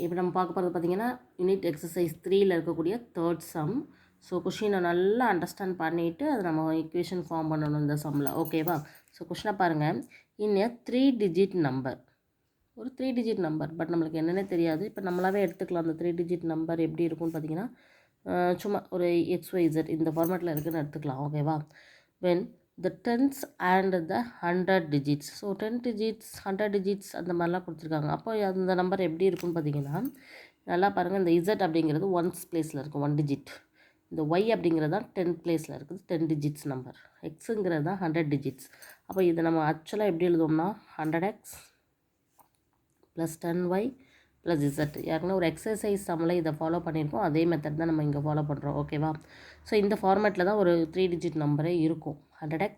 இப்போ நம்ம பார்க்க போகிறது பார்த்திங்கன்னா யூனிட் எக்ஸசைஸ் 3ல் இருக்கக்கூடிய தேர்ட் சம். ஸோ கொஷினை நல்லா அண்டர்ஸ்டாண்ட் பண்ணிவிட்டு அதை நம்ம ஈக்குவேஷன் ஃபார்ம் பண்ணணும் இந்த சம்மில். ஓகேவா? ஸோ கொஷினை பாருங்கள். இன் எ 3 டிஜிட் நம்பர், ஒரு 3 டிஜிட் நம்பர், பட் நம்மளுக்கு என்னென்னே தெரியாது. இப்போ நம்மளாவே எடுத்துக்கலாம். அந்த 3 டிஜிட் நம்பர் எப்படி இருக்கும்னு பார்த்தீங்கன்னா சும்மா ஒரு XYZ இந்த ஃபார்மேட்டில் இருக்குதுன்னு எடுத்துக்கலாம். ஓகேவா? when the tens and the 100 digits, so 10 digits 100 digits அந்த மாதிரிலாம் கொடுத்துருக்காங்க. அப்போ அந்த நம்பர் எப்படி இருக்குன்னு பார்த்தீங்கன்னா நல்லா பாருங்கள். இந்த Z அப்படிங்கிறது ஒன்ஸ் பிளேஸில் இருக்கும், 1 டிஜிட். இந்த Y அப்படிங்கிறது தான் 10 பிளேஸில் இருக்குது, 10 டிஜிட்ஸ் நம்பர். எக்ஸுங்கிறது தான் 100 டிஜிட்ஸ். அப்போ இதை நம்ம ஆக்சுவலாக எப்படி எழுதுவோம்னா 100x plus 10y plus Z. ஏற்கனவே ஒரு எக்ஸசைஸ் சம்மில் இதை ஃபாலோ பண்ணியிருக்கோம். அதே மெத்தட் தான் நம்ம இங்கே ஃபாலோ பண்ணுறோம். ஓகேவா? ஸோ இந்த ஃபார்மேட்டில் தான் ஒரு 3 டிஜிட் நம்பரே இருக்கும். 100x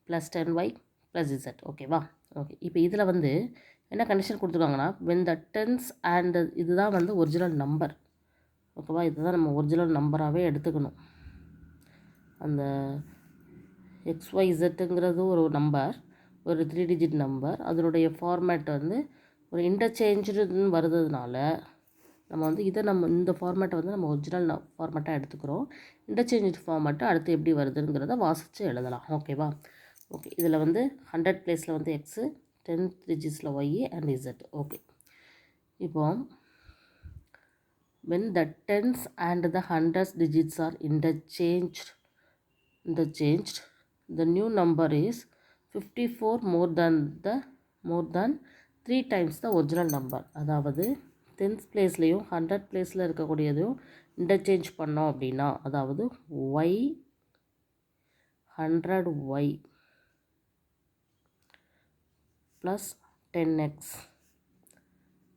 plus 10y plus Z. ஓகேவா? ஓகே. இப்போ இதில் வந்து என்ன கண்டிஷன் கொடுத்துருக்காங்கன்னா when the tens and இதுதான் வந்து ஒரிஜினல் நம்பர். ஓகேவா? இதுதான் நம்ம ஒரிஜினல் நம்பராகவே எடுத்துக்கணும். அந்த XYZங்கிறது ஒரு நம்பர், ஒரு 3 டிஜிட் நம்பர். அதனுடைய ஃபார்மேட் வந்து ஒரு இன்டர்சேஞ்சுன்னு வருதுனால நம்ம வந்து இதை இந்த ஃபார்மேட்டை வந்து நம்ம ஒரிஜினல் ஃபார்மேட்டாக எடுத்துக்கிறோம். இன்டர்சேஞ்ச் ஃபார்மேட்டை அடுத்து எப்படி வருதுங்கிறத வாசித்து எழுதலாம். ஓகேவா? ஓகே. இதில் வந்து 100 பிளேஸில் வந்து எக்ஸு, 10 டிஜிட்ஸில் ஒய் அண்ட் இசட். ஓகே. இப்போ when the tens and the hundreds digits are interchanged, the new number is 54 more than 3 times the original number. அதாவது 10th பிளேஸ்லையும் 100 பிளேஸில் இருக்கக்கூடியதையும் இன்டர்சேஞ்ச் பண்ணோம் அப்படின்னா, அதாவது y 100y plus 10x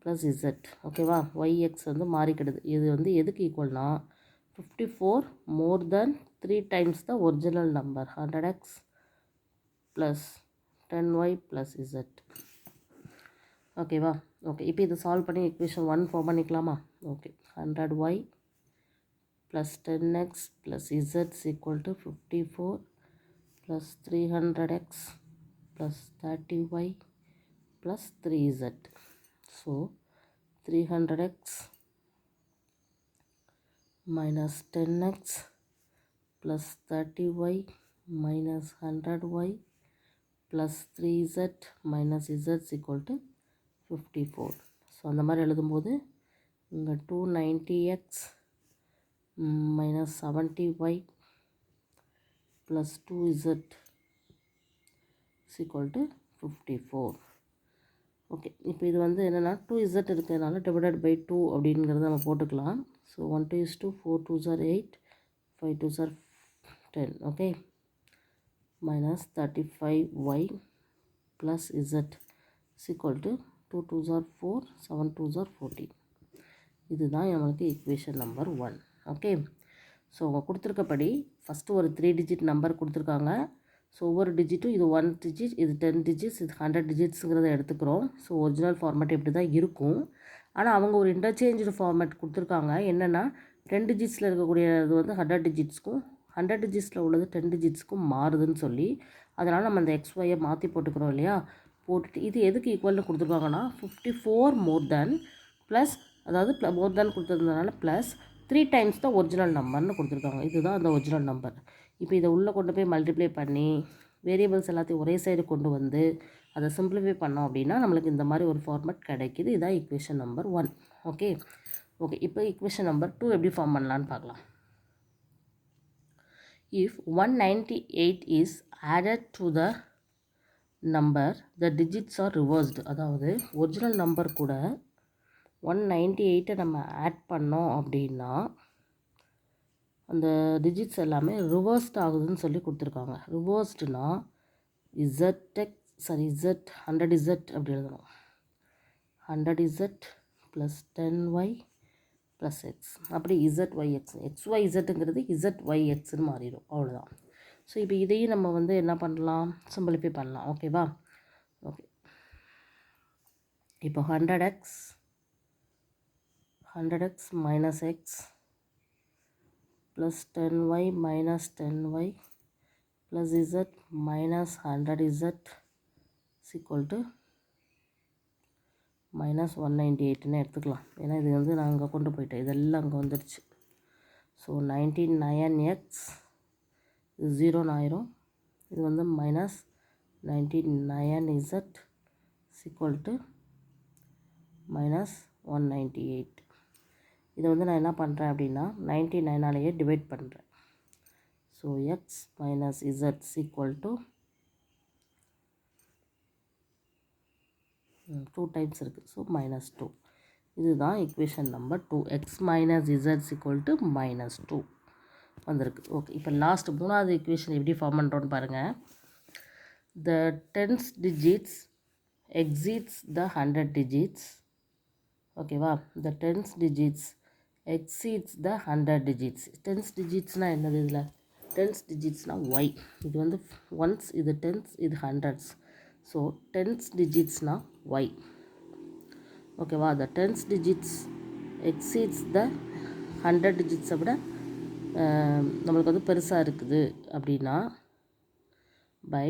plus z. ஓகேவா? yx வந்து மாறிக்கிடுது. இது வந்து எதுக்கு ஈக்குவல்னா 54 more than 3 times the original number 100x plus 10y plus z. ஓகேவா? ஓகே. இப்போ இதை சால்வ் பண்ணி equation 1 ஃபார்ம் பண்ணிக்கலாமா? Okay. 100y plus 10x plus z is equal to 54 plus 300x plus 30y plus 3z. So 300x minus 10x plus 30y minus 100y plus 3z minus z is equal to 54. So அந்த மாதிரி எழுதும்போது இங்கே 290x minus 70y plus 2z is equal to 54. Okay. இப்போ இது வந்து என்னென்னா 2z இருக்கிறதுனால divided by 2 அப்படிங்கிறத நம்ம போட்டுக்கலாம். So 1 2 is 2, 4 2s are 8, 5 2s are 10. Okay. minus 35y plus z is equal to 2 2s are 4, 7 2s are 14. இதுதான் நம்மளுக்கு ஈக்குவேஷன் நம்பர் 1. ஓகே. ஸோ அவங்க கொடுத்துருக்கப்படி ஃபஸ்ட்டு ஒரு 3 டிஜிட் நம்பர் கொடுத்துருக்காங்க. ஸோ ஒவ்வொரு டிஜிட்டும் இது 1 டிஜிட், இது 10 டிஜிட்ஸ், இது 100 டிஜிட்ஸுங்கிறத எடுத்துக்கிறோம். ஸோ ஒரிஜினல் ஃபார்மேட் இப்படி தான் இருக்கும். ஆனால் அவங்க ஒரு இன்டர்சேஞ்சு ஃபார்மேட் கொடுத்துருக்காங்க. என்னென்னா 10 டிஜிட்ஸில் இருக்கக்கூடியது வந்து 100 டிஜிட்ஸ்க்கும், 100 டிஜிட்ஸில் உள்ளது 10 டிஜிட்ஸ்க்கும் மாறுதுன்னு சொல்லி, அதனால் நம்ம அந்த XYயை மாற்றி போட்டுக்கிறோம் இல்லையா? போட்டுட்டு இது எதுக்கு ஈக்குவல்னு கொடுத்துருக்காங்கன்னா 54 மோர் தேன் ப்ளஸ், அதாவது மோர் தேன் கொடுத்துருந்ததுனால ப்ளஸ் 3 டைம்ஸ் தான் ஒரிஜினல் நம்பர்னு கொடுத்துருக்காங்க. இதுதான் அந்த ஒரிஜினல் நம்பர். இப்போ இதை உள்ளே கொண்டு போய் மல்டிப்ளை பண்ணி வேரியபிள்ஸ் எல்லாத்தையும் ஒரே சைடு கொண்டு வந்து அதை சிம்பிளிஃபை பண்ணோம் அப்படின்னா நம்மளுக்கு இந்த மாதிரி ஒரு ஃபார்மேட் கிடைக்கிது. இதுதான் ஈக்குவேஷன் நம்பர் 1. ஓகே. ஓகே. இப்போ ஈக்குவேஷன் நம்பர் 2 எப்படி ஃபார்ம் பண்ணலான்னு பார்க்கலாம். If 198 is added to the number the digits R reversed. அதாவது ஒரிஜினல் நம்பர் கூட 198 நம்ம ஆட் பண்ணோம் அப்படின்னா அந்த டிஜிட்ஸ் எல்லாமே ரிவர்ஸ்ட் ஆகுதுன்னு சொல்லி கொடுத்துருக்காங்க. ரிவர்ஸ்டுனா ZX 100Z அப்படி எழுதணும். 100Z plus 10y plus X, அப்படி ZYX, XYZங்கிறது ZYXன்னு மாறிடும். அவ்வளோதான். ஸோ இப்போ இதையும் நம்ம வந்து என்ன பண்ணலாம், சிம்பிளிஃபை பண்ணலாம். ஓகேவா? ஓகே. இப்போ 100x minus X plus 10y minus 10y plus z minus 100z is equal to minus 198ன்னு எடுத்துக்கலாம். ஏன்னா இது வந்து நான் அங்கே கொண்டு போயிட்டேன், இதெல்லாம் அங்கே வந்துடுச்சு. ஸோ 99x இது 0 ஆயிரும். இது வந்து minus 99z equal to minus 198. இதை வந்து நான் என்ன பண்ணுறேன் அப்படின்னா 99ஆலேயே டிவைட் பண்ணுறேன். So X minus Z equal to 2 times இருக்குது. ஸோ -2. இதுதான் equation number 2. X minus Z equal to -2 வந்திருக்கு. ஓகே, இப்போ லாஸ்ட் மூணாவது ஈக்குவேஷன் எப்படி ஃபார்ம் பண்ணுறோன்னு பாருங்கள். The tens digits exceeds the 100 digits. ஓகேவா, the tens digits exceeds the 100 digits. tens digitsனால் என்னது? இதில் tens digitsனால் y. இது வந்து ஒன்ஸ், இது டென்ஸ், இது ஹண்ட்ரட்ஸ். ஸோ டென்ஸ் டிஜிட்ஸ்னால் y. ஓகேவா, the tens digits exceeds the 100 digitsை விட நம்மளுக்கு வந்து பெருசாக இருக்குது அப்படின்னா by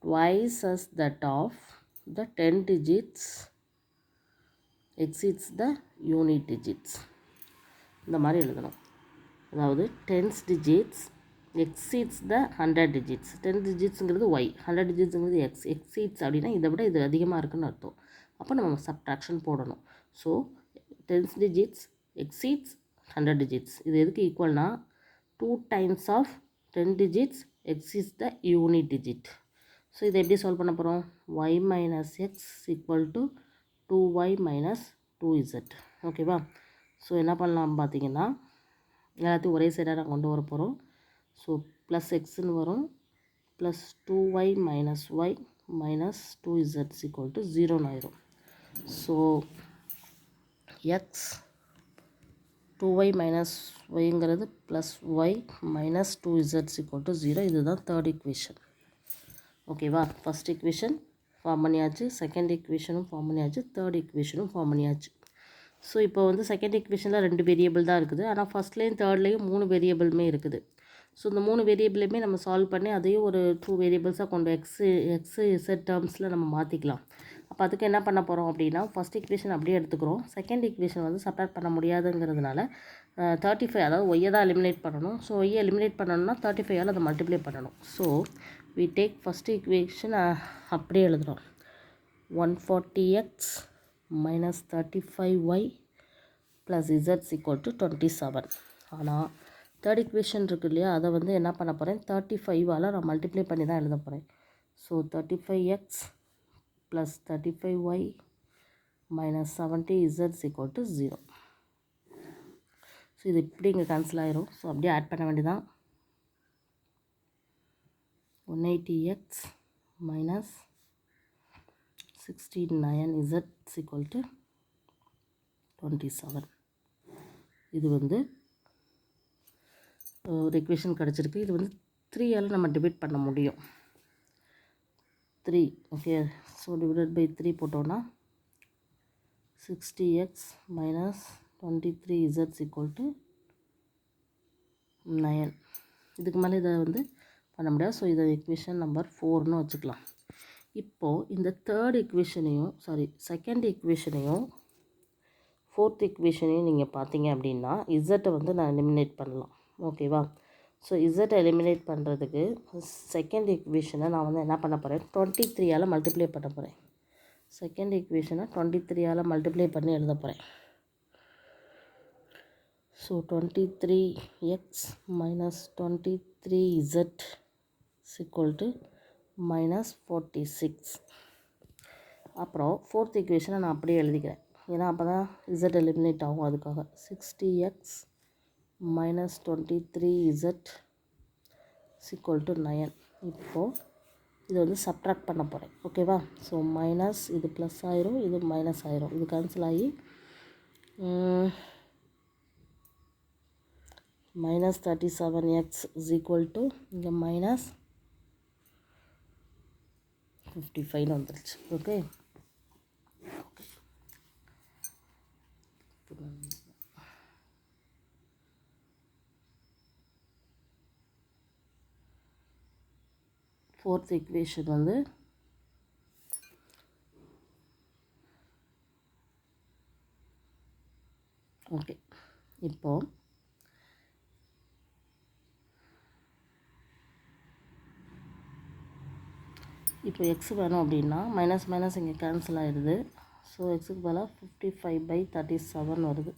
twice as that of the 10 digits exceeds the unit digits. இந்த மாதிரி எழுதணும். அதாவது tens digits exceeds the 100 digits. 10 digitsங்கிறது ஒய், 100 digitsங்கிறது எக்ஸ். எக்ஸீட்ஸ் அப்படின்னா இதை விட இது அதிகமாக இருக்குன்னு அர்த்தம். அப்போ நம்ம சப்ட்ராக்ஷன் போடணும். So tens digits exceeds 100 digits. இது எதுக்கு ஈக்குவல்னா 2 times of 10 digits exceeds the unit digit. So இதை எப்படி சால்வ் பண்ண போகிறோம்? y minus x equal to 2y மைனஸ் 2z. ஓகேவா, ஸோ என்ன பண்ணலாம் பார்த்தீங்கன்னா எல்லாத்தையும் ஒரே சைடாக நான் கொண்டு வர போகிறோம். ஸோ ப்ளஸ் எக்ஸ்ன்னு வரும், plus 2y minus y minus 2z equal to 0ன்னு ஆயிரும். ஸோ எக்ஸ் 2y மைனஸ் ஒய்ங்கிறது plus y minus 2z equal to 0. இதுதான் தேர்ட் ஈக்குவேஷன். ஓகேவா, ஃபஸ்ட் ஈக்குவேஷன் ஃபார்ம் பண்ணியாச்சு, செகண்ட் ஈக்குவேஷனும் ஃபார்ம் பண்ணியாச்சு, தேர்ட் ஈக்குவேஷனும் ஃபார்ம் பண்ணியாச்சு. ஸோ இப்போ வந்து செகண்ட் ஈக்குவேஷனில் 2 வேரியபிள் தான் இருக்குது. ஆனால் ஃபஸ்ட்லேயும் தேர்ட்லேயும் 3 வேரியபிளுமே இருக்குது. ஸோ இந்த 3 வேரியபிளையுமே நம்ம சால்வ் பண்ணி அதையும் ஒரு 2 வேரியபிள்ஸாக கொண்டு எக்ஸு இசட் டேர்ம்ஸில் நம்ம மாற்றிக்கலாம். அப்போ அதுக்கு என்ன பண்ண போகிறோம் அப்படின்னா ஃபஸ்ட் ஈக்குவேஷன் அப்படியே எடுத்துக்கிறோம். செகண்ட் ஈக்குவேஷன் வந்து சப்ராக்ட் பண்ண முடியாதுங்கிறதுனால 35, அதாவது ஒய்யை தான் எலிமினேட் பண்ணணும். ஸோ ஒய்யை எலிமினேட் பண்ணணும்னா 35ஆல் அதை மல்டிப்ளை பண்ணணும். So we take first equation அப்படியே எழுதுகிறோம். 140x minus 35y plus z equal to 27. ஆனால் தேர்ட் equation இருக்கு இல்லையா, அதை வந்து என்ன பண்ண போகிறேன், 35ஆல் நான் மல்டிப்ளை பண்ணி தான் எழுத போகிறேன். So 35x plus 35y minus 70z equal to 0. So இது இப்படி இங்கே கேன்சல் ஆயிரும். ஸோ அப்படியே ஆட் பண்ண வேண்டியதான். 180x minus 69z equal to 27. இது வந்து ஒரு equation கிடச்சிருக்கு. இது வந்து 3ஆல் நம்ம டிவைட் பண்ண முடியும். 3, ஓகே. ஸோ டிவைடட் பை 3 போட்டோன்னா 60x minus 23z equal to 9. இதுக்கு மேலே இதை வந்து பண்ண முடியாது. ஸோ இதை equation நம்பர் 4ன்னு வச்சுக்கலாம். இப்போது இந்த தேர்ட் equationையும் செகண்ட் equationையும் ஃபோர்த் equationையும் நீங்கள் பார்த்தீங்க அப்படின்னா இசட்டை வந்து நான் எலிமினேட் பண்ணலாம். ஓகேவா, ஸோ இசட்டை எலிமினேட் பண்ணுறதுக்கு செகண்ட் equationை நான் வந்து என்ன பண்ண போகிறேன், 23ஆல் மல்டிப்ளை பண்ண போகிறேன். செகண்ட் equationை 23ஆல் மல்டிப்ளை பண்ணி எழுத போகிறேன். So 23x minus 23z equal to minus 46. அப்புறம் ஃபோர்த் equationை நான் அப்படியே எழுதிக்கிறேன். ஏன்னா அப்போ தான் z எலிமினேட் ஆகும், அதுக்காக. 60x minus 23z equal to 9. இப்போது இதை வந்து சப்ட்ராக்ட் பண்ண போகிறேன். ஓகேவா, ஸோ மைனஸ் இது ப்ளஸ் ஆயிரும், இது மைனஸ் ஆயிரும், இது கேன்சல் ஆகி minus 37x is equal to இங்கே minus 55 வந்துருச்சு. ஓகே, ஃபோர்த் equation வந்து ஓகே, இப்போ எக்ஸ் வேணும் அப்படின்னா மைனஸ் மைனஸ் இங்கே கேன்சல் ஆகிடுது. ஸோ எக்ஸுக்கு பதிலாக 55/37 வருது.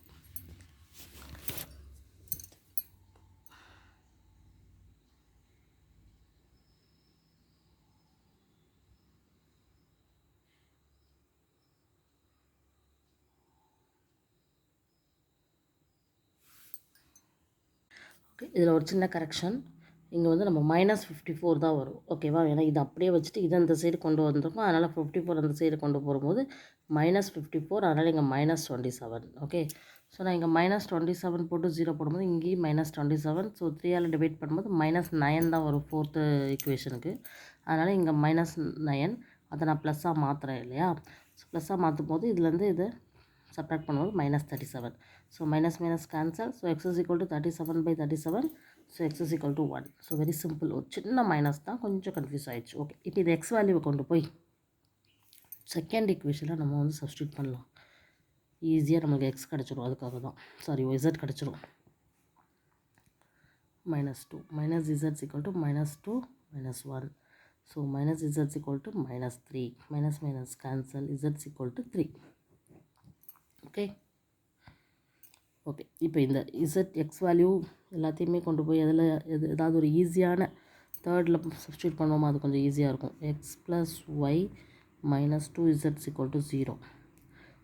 ஓகே, இதில் ஒரு சின்ன கரெக்ஷன். இங்கே வந்து நம்ம -54 தான் வரும். ஓகேவா? ஏன்னா இது அப்படியே வச்சுட்டு இதை அந்த சைடு கொண்டு வந்திருக்கோம். அதனால் 54 அந்த சைடு கொண்டு போகும்போது -54, அதனால் இங்கே -27. ஓகே, ஸோ நான் இங்கே -27 போட்டு 0 போடும்போது இங்கேயும் -27. ஸோ 3ஆல் டிவைட் பண்ணும்போது -9 தான் வரும் 4th ஈக்குவேஷனுக்கு. அதனால் இங்கே -9 அதை நான் ப்ளஸ்ஸாக மாற்றுறேன் இல்லையா? ஸோ ப்ளஸ்ஸாக மாற்றும் போது இதுலேருந்து இதை சப்ராக்ட் பண்ணும்போது -37. So minus minus cancel. So x is equal to 37/37. So x is equal to 1. So very simple. ஒரு சின்ன மைனஸ் தான், கொஞ்சம் கன்ஃபியூஸ் ஆகிடுச்சு. ஓகே, இப்போ இது எக்ஸ் வேல்யூவை கொண்டு போய் செகண்ட் ஈக்குவேஷனில் நம்ம வந்து சப்ஸ்டியூட் பண்ணலாம். ஈஸியாக நம்மளுக்கு எக்ஸ் கிடச்சிரும். அதுக்காக தான், சாரி, இசட் கிடச்சிரும். -2 -z is equal to -2 -1. So -z is equal to -3. Minus minus cancel. z is equal to 3. Okay, இப்போ இந்த இசட் எக்ஸ் வேல்யூ எல்லாத்தையுமே கொண்டு போய் அதில் ஏதாவது ஒரு ஈஸியான தேர்டில் சப்ஸ்டியூட் பண்ணுவோமா? அது கொஞ்சம் ஈஸியாக இருக்கும். X plus y -2z is equal to 0.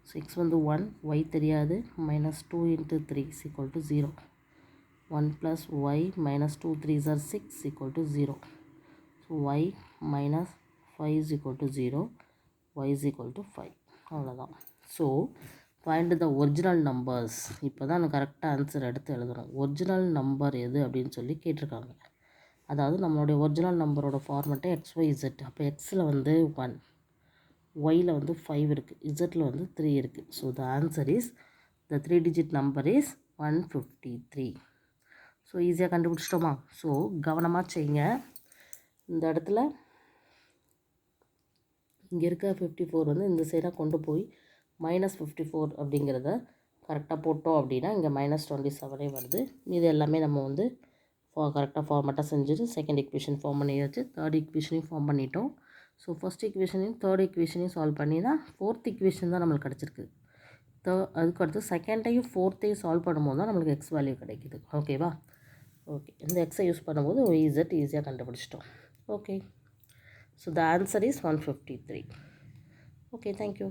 So x வந்து 1, ஒய் தெரியாது. -2 × 3 is equal to 0. 1 + y -2 3s are 6 is equal to 0. So y -5 is equal to 0. y is equal to 5. அவ்வளோதான். So find the original numbers. இப்போ தான் நான் கரெக்டாக answer எடுத்து எழுதணும். Original number எது அப்படின்னு சொல்லி கேட்டிருக்காங்க. அதாவது நம்மளுடைய ஒரிஜினல் நம்பரோட ஃபார்மெட்டே XYZ. அப்போ எக்ஸில் வந்து 1, ஒயில் வந்து 5 இருக்குது, இசட்டில் வந்து 3 இருக்குது. So the answer is, the 3 digit number is 153. So ஈஸியாக கண்டுபிடிச்சிட்டோமா? ஸோ கவனமாக செய்யுங்க. இந்த இடத்துல இங்கே இருக்க 54 வந்து இந்த சைடாக கொண்டு போய் -54 அப்படிங்கிறத கரெக்டாக போட்டோம் அப்படின்னா இங்கே -27 வருது. இது எல்லாமே நம்ம வந்து கரெக்டாக ஃபார்மேட்டாக செஞ்சுட்டு செகண்ட் ஈக்குவேஷன் ஃபார்ம் பண்ணியாச்சு. தேர்ட் ஈக்குவேஷனையும் ஃபார்ம் பண்ணிட்டோம். ஸோ ஃபஸ்ட் ஈக்குவேஷனையும் தேர்ட் ஈக்குவேஷனையும் சால்வ் பண்ணி தான் ஃபோர்த் ஈக்குவேஷன் தான் நம்மளுக்கு கிடச்சிருக்கு. அதுக்கு அடுத்து செகண்டையும் ஃபோர்த்தையும் சால்வ் பண்ணும்போது தான் நம்மளுக்கு எக்ஸ் வேல்யூ கிடைக்கிது. ஓகேவா? ஓகே, இந்த எக்ஸை யூஸ் பண்ணும்போது இசட் ஈஸியாக கண்டுபிடிச்சிட்டோம். Okay, so the answer is 153. Okay, thank you.